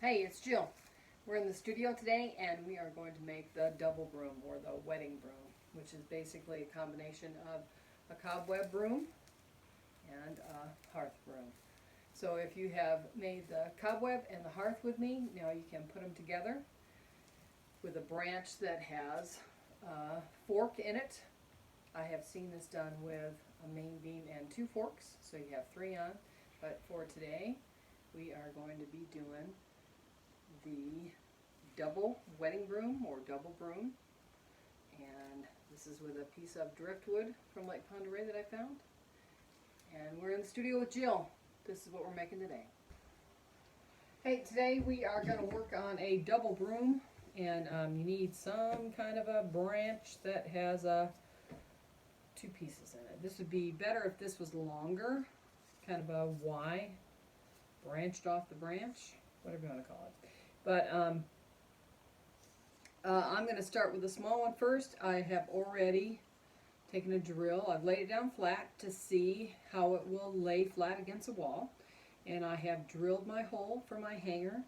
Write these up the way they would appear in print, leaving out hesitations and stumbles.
Hey, it's Jill. We're in the studio today and we are going to make the double broom, or the wedding broom, which is basically a combination of a cobweb broom and a hearth broom. So if you have made the cobweb and the hearth with me, now you can put them together with a branch that has a fork in it. I have seen this done with a main beam and 2 forks, so you have 3 on. But for today, we are going to be doing the double wedding broom, or double broom, and this is with a piece of driftwood from Lake Ponderay that I found. And we're in the studio with Jill. This is what we're making today. Hey, today we are going to work on a double broom, and you need some kind of a branch that has 2 pieces in it. This would be better if this was longer, kind of a Y, branched off the branch, whatever you want to call it. But I'm going to start with the small one first. I have already taken a drill. I've laid it down flat to see how it will lay flat against a wall. And I have drilled my hole for my hanger.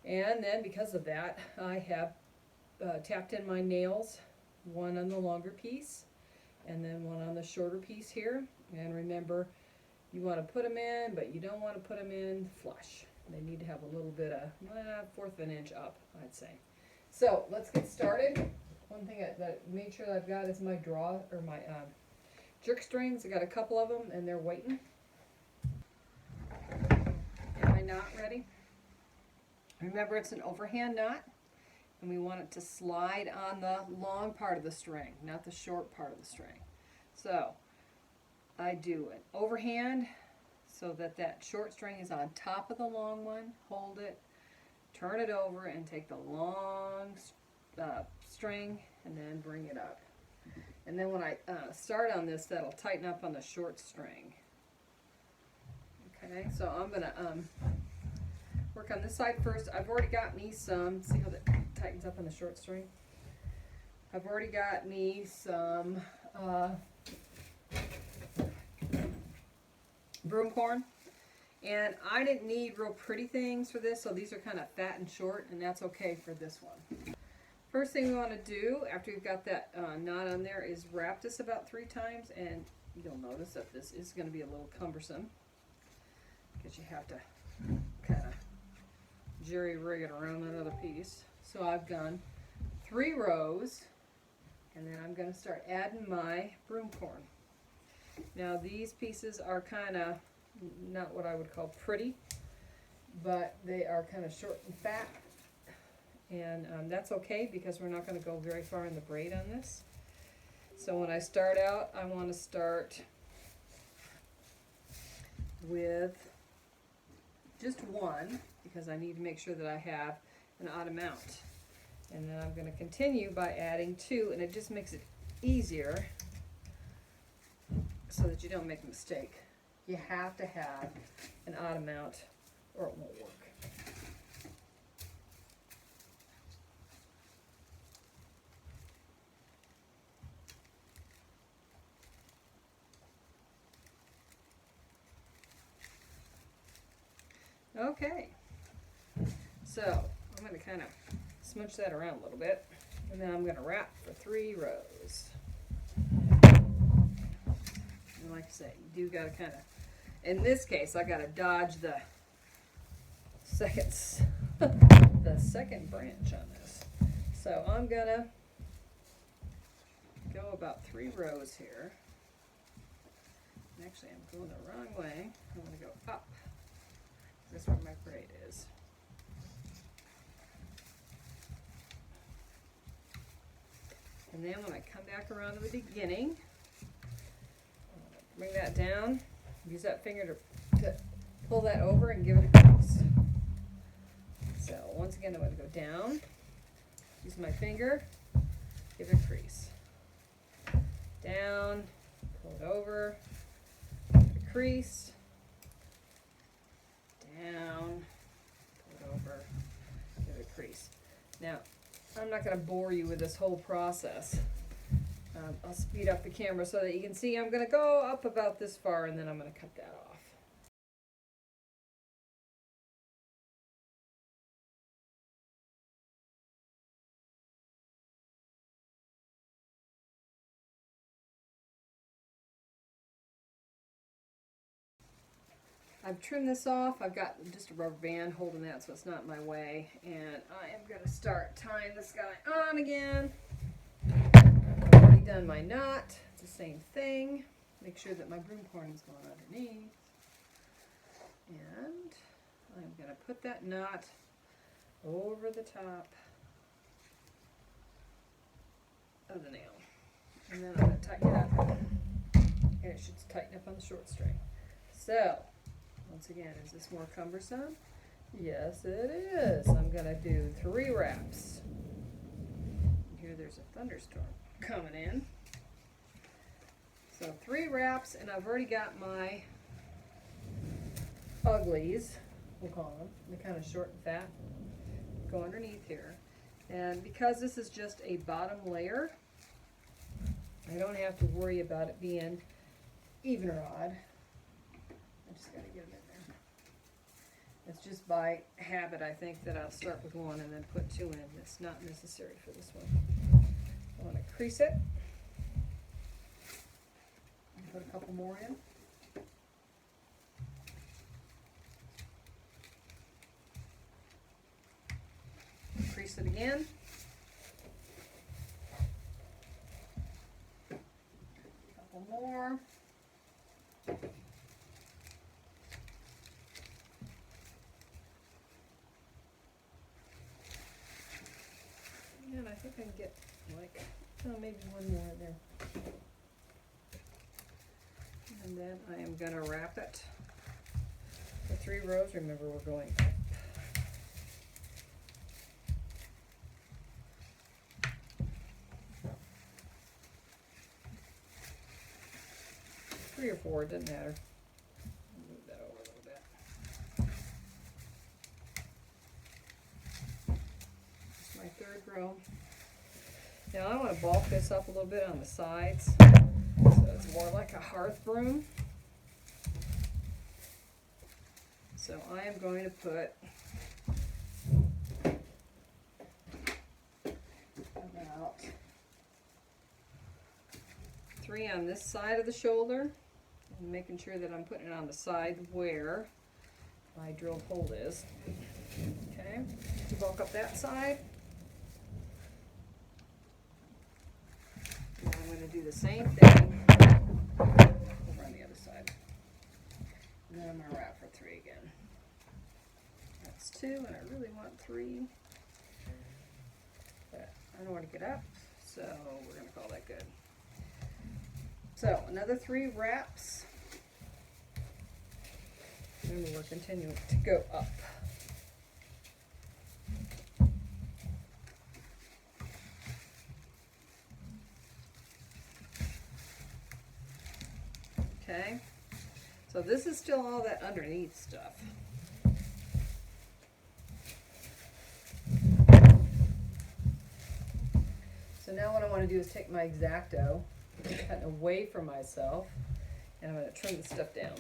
And then because of that, I have tapped in my nails, one on the longer piece and then one on the shorter piece here. And remember, you want to put them in, but you don't want to put them in flush. They need to have a little bit of 1/4 of an inch up, I'd say. So let's get started. One thing that I made sure that I've got is my my jerk strings. I got a couple of them and they're waiting. Am I knot ready? Remember, it's an overhand knot, and we want it to slide on the long part of the string, not the short part of the string. So I do an overhand so that that short string is on top of the long one. Hold it, turn it over, and take the long string and then bring it up. And then when I start on this, that'll tighten up on the short string. Okay, so I'm going to work on this side first. I've already got me some, see how that tightens up on the short string? I've already got me some broom corn, and I didn't need real pretty things for this, so these are kind of fat and short, and that's okay for this one. First thing we want to do after you've got that knot on there is wrap this about 3 times, and you'll notice that this is going to be a little cumbersome because you have to kind of jerry rig it around that other piece. So I've done 3 rows, and then I'm going to start adding my broom corn. Now these pieces are kind of not what I would call pretty, but they are kind of short and fat, and that's okay because we're not going to go very far in the braid on this. So when I start out, I want to start with just 1 because I need to make sure that I have an odd amount, and then I'm going to continue by adding 2, and it just makes it easier so that you don't make a mistake. You have to have an odd amount or it won't work. Okay, so I'm going to kind of smooch that around a little bit, and then I'm going to wrap for 3 rows. And like I say, you do got to kind of, in this case, I got to dodge the second branch on this. So I'm going to go about 3 rows here. Actually, I'm going the wrong way. I'm going to go up. That's where my braid is. And then when I come back around to the beginning, bring that down, use that finger to pull that over and give it a crease. So once again, I'm going to go down, use my finger, give it a crease. Down, pull it over, give it a crease. Down, pull it over, give it a crease. Now, I'm not going to bore you with this whole process. I'll speed up the camera so that you can see I'm going to go up about this far, and then I'm going to cut that off. I've trimmed this off. I've got just a rubber band holding that so it's not in my way. And I am going to start tying this guy on again. I've already done my knot. It's the same thing. Make sure that my broom horn is going underneath. And I'm going to put that knot over the top of the nail. And then I'm going to tighten it up. And it should tighten up on the short string. So, once again, is this more cumbersome? Yes, it is. I'm going to do 3 wraps. Here there's a thunderstorm coming in. So 3 wraps, and I've already got my uglies, we'll call them. They're kind of short and fat. Go underneath here. And because this is just a bottom layer, I don't have to worry about it being even or odd. I just got to get them in there. It's just by habit, I think, that I'll start with 1 and then put 2 in. It's not necessary for this one. I want to crease it. Put a couple more in. Crease it again. Couple more. And I think I can get like, maybe 1 more there. And then I am going to wrap it for 3 rows. Remember, we're going up. 3 or 4, it doesn't matter. Move that over a little bit. It's my 3rd row. Now I want to bulk this up a little bit on the sides, so it's more like a hearth broom. So I am going to put about 3 on this side of the shoulder, and making sure that I'm putting it on the side where my drill hole is. Okay, to bulk up that side. And I'm going to do the same thing over on the other side. And then I'm going to wrap for 3 again. That's 2, and I really want 3. But I don't want to get up, so we're going to call that good. So another 3 wraps. Remember, we're continuing to go up. Okay, so this is still all that underneath stuff. So now what I want to do is take my X-Acto, cut away from myself, and I'm going to trim the stuff down.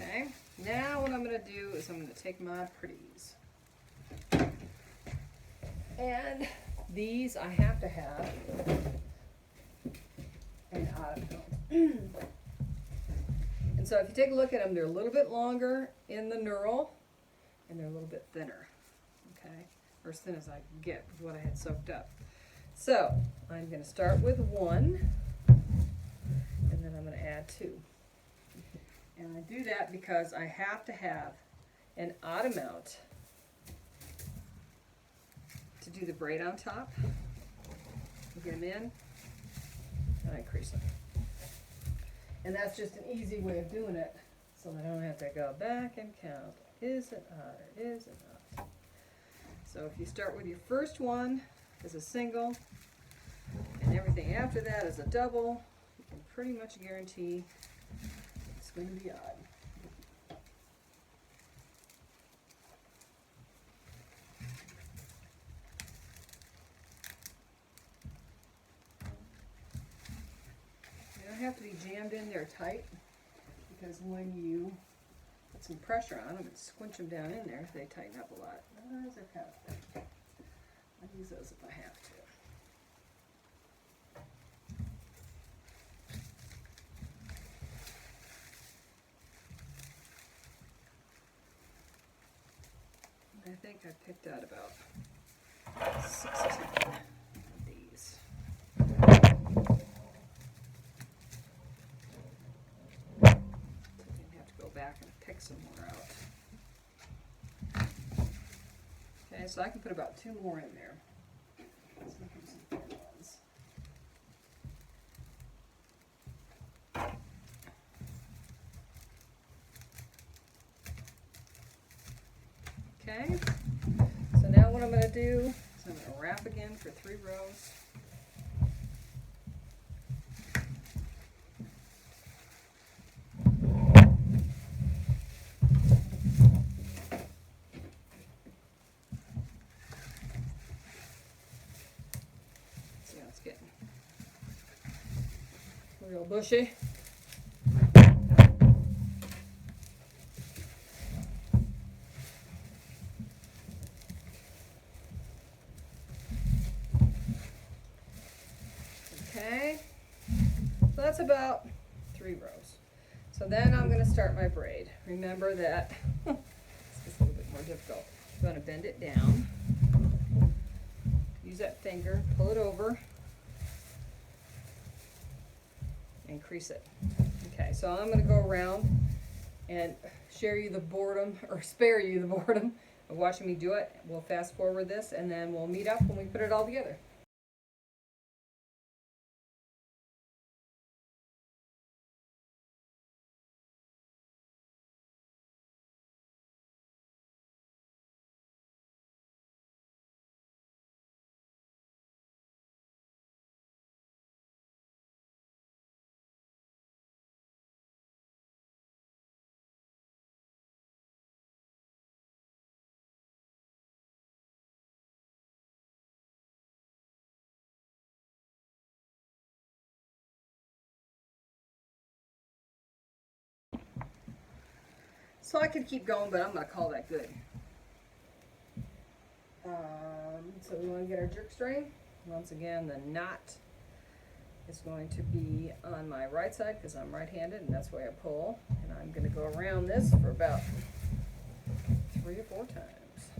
Okay, now what I'm going to do is I'm going to take my pretties. And these I have to have an odd count. And so if you take a look at them, they're a little bit longer in the knurl and they're a little bit thinner. Okay, or as thin as I can get with what I had soaked up. So I'm going to start with 1 and then I'm going to add 2. And I do that because I have to have an odd amount to do the braid on top. Get them in, and I crease them. And that's just an easy way of doing it, so I don't have to go back and count. Is it odd or is it not? So if you start with your first one as a single, and everything after that is a double, you can pretty much guarantee it's going to be odd. have to be jammed in there tight, because when you put some pressure on them and squinch them down in there, they tighten up a lot. Those are kind of thick. I'll use those if I have to. I think I picked out about 16 of these. I have to go back and pick some more out. Okay, so I can put about 2 more in there. Let's look at some thin ones. Okay, so now what I'm going to do is I'm going to wrap again for 3 rows. See how it's getting real bushy. Okay, so that's about 3 rows. So then I'm going to start my braid. Remember that this is a little bit more difficult. I'm going to bend it down, use that finger, pull it over, and crease it. Okay, so I'm going to go around and share you the boredom, or spare you the boredom of watching me do it. We'll fast forward this, and then we'll meet up when we put it all together. So I could keep going, but I'm going to call that good. So we want to get our jerk string. Once again, the knot is going to be on my right side because I'm right-handed, and that's why I pull. And I'm going to go around this for about 3 or 4 times.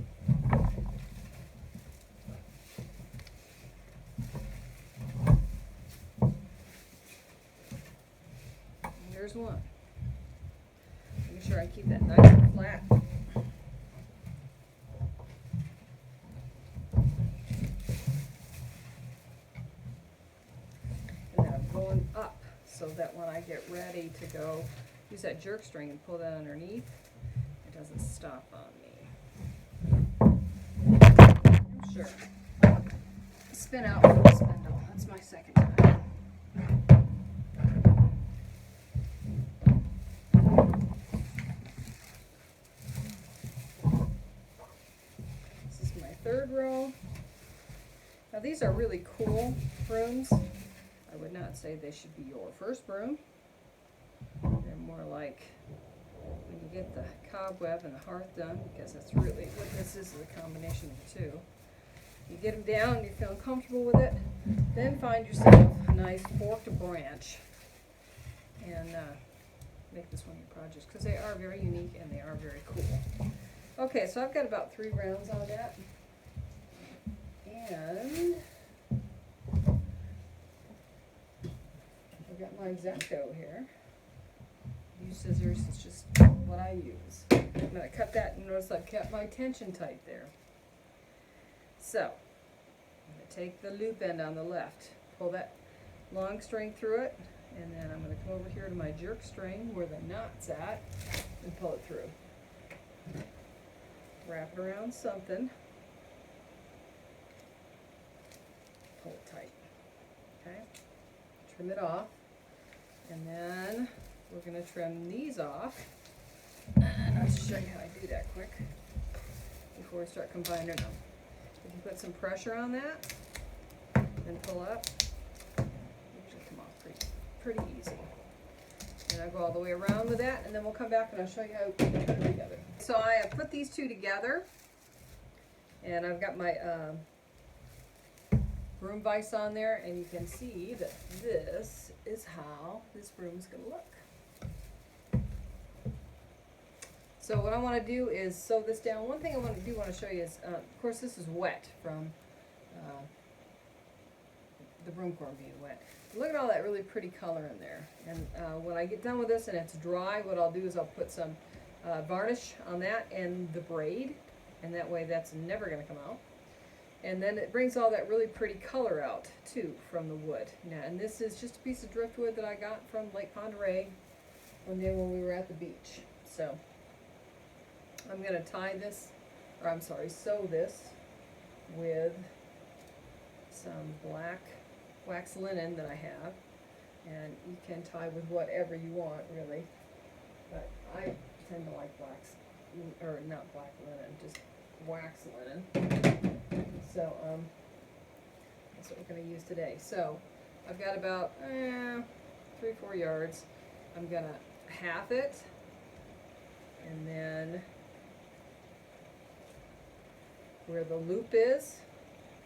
And here's one. Making sure I keep that nice and flat. And then I'm going up so that when I get ready to go use that jerk string and pull that underneath, it doesn't stop on me. I'm sure. Spin out with the spindle. That's my second time. This is my 3rd row. Now these are really cool brooms. I would not say they should be your first broom. They're more like when you get the cobweb and the hearth done, because that's really what this is, a combination of the 2. You get them down and you feel comfortable with it, then find yourself a nice forked branch and make this one your project, because they are very unique and they are very cool. Okay, so I've got about 3 rounds on that, and I've got my X-Acto here. Use scissors, it's just what I use. I'm going to cut that, and notice I've kept my tension tight there. So, I'm going to take the loop end on the left, pull that long string through it, and then I'm going to come over here to my jerk string where the knot's at and pull it through. Wrap it around something, pull it tight, okay? Trim it off, and then we're going to trim these off. And I'll show you how I do that quick before we start combining them. If you put some pressure on that, then pull up, it usually come off pretty pretty easy. And I'll go all the way around with that, and then we'll come back and I'll show you how we put it together. So I have put these two together, and I've got my broom vise on there, and you can see that this is how this broom is going to look. So what I want to do is sew this down. One thing I want to show you is, of course, this is wet from the broom core being wet. Look at all that really pretty color in there. And when I get done with this and it's dry, what I'll do is I'll put some varnish on that and the braid, and that way that's never going to come out. And then it brings all that really pretty color out too from the wood. Now, and this is just a piece of driftwood that I got from Lake Ponderay one day when we were at the beach. So I'm going to tie this, or I'm sorry, sew this with some black wax linen that I have, and you can tie with whatever you want really, but I tend to like wax, or not black linen, just wax linen. So that's what we're going to use today. So I've got about 3-4 yards. I'm going to half it, and then where the loop is,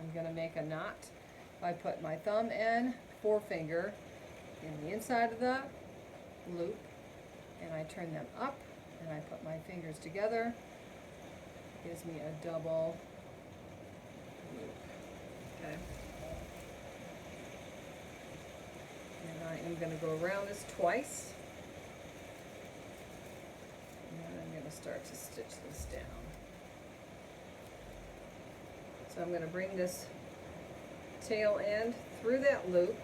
I'm going to make a knot. I put my thumb and forefinger in the inside of the loop, and I turn them up, and I put my fingers together. Gives me a double loop. Okay. And I am going to go around this twice, and then I'm going to start to stitch this down. So I'm going to bring this tail end through that loop,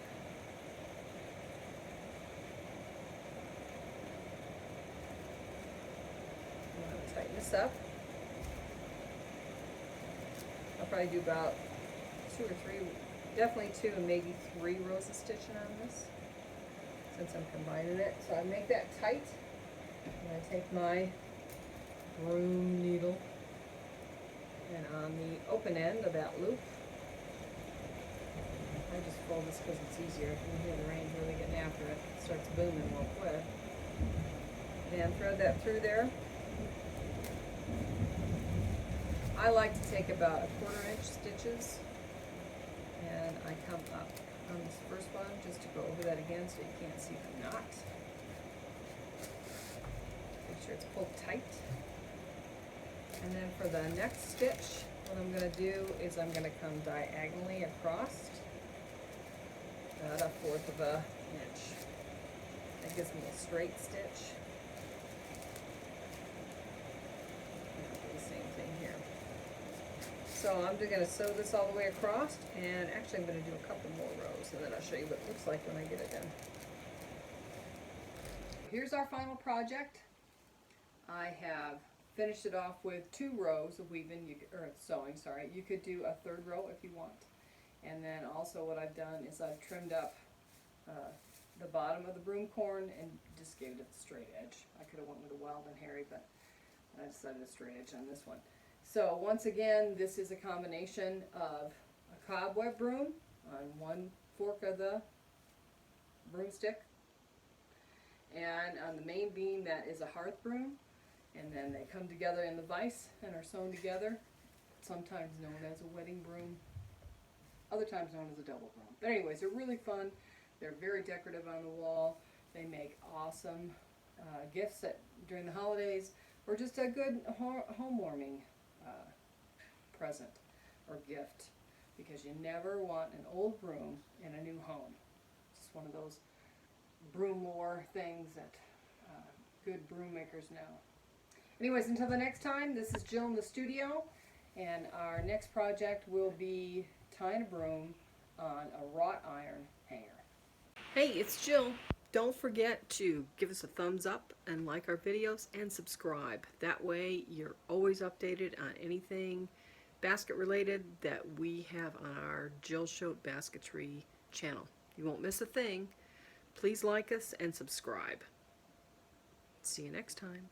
I'm going to tighten this up. I'll probably do about 2 or 3, definitely 2 and maybe 3 rows of stitching on this since I'm combining it. So I make that tight, and I take my broom needle, and on the open end of that loop, I just fold this because it's easier. You can hear the rain really getting after it. It starts booming real quick. And thread that through there. I like to take about 1/4 inch stitches, and I come up on this first one just to go over that again so you can't see the knot. Make sure it's pulled tight. And then for the next stitch, what I'm going to do is I'm going to come diagonally across about 1/4 of an inch. That gives me a straight stitch. And I'll do the same thing here. So I'm just going to sew this all the way across, and actually I'm going to do a couple more rows, and then I'll show you what it looks like when I get it done. Here's our final project. I have finished it off with 2 rows of weaving, or sewing, sorry. You could do a 3rd row if you want. And then also what I've done is I've trimmed up the bottom of the broom corn and just gave it a straight edge. I could have went with a wild and hairy, but I decided a straight edge on this one. So once again, this is a combination of a cobweb broom on one fork of the broomstick, and on the main beam that is a hearth broom, and then they come together in the vise and are sewn together, sometimes known as a wedding broom, other times known as a double broom. But anyways, they're really fun. They're very decorative on the wall. They make awesome gifts during the holidays, or just a good home warming present or gift, because you never want an old broom in a new home. It's just one of those broom lore things that good broom makers know. Anyways, until the next time, this is Jill in the studio, and our next project will be tying a broom on a wrought iron hanger. Hey, it's Jill. Don't forget to give us a thumbs up and like our videos and subscribe. That way you're always updated on anything basket related that we have on our Jill Choate Basketry channel. You won't miss a thing. Please like us and subscribe. See you next time.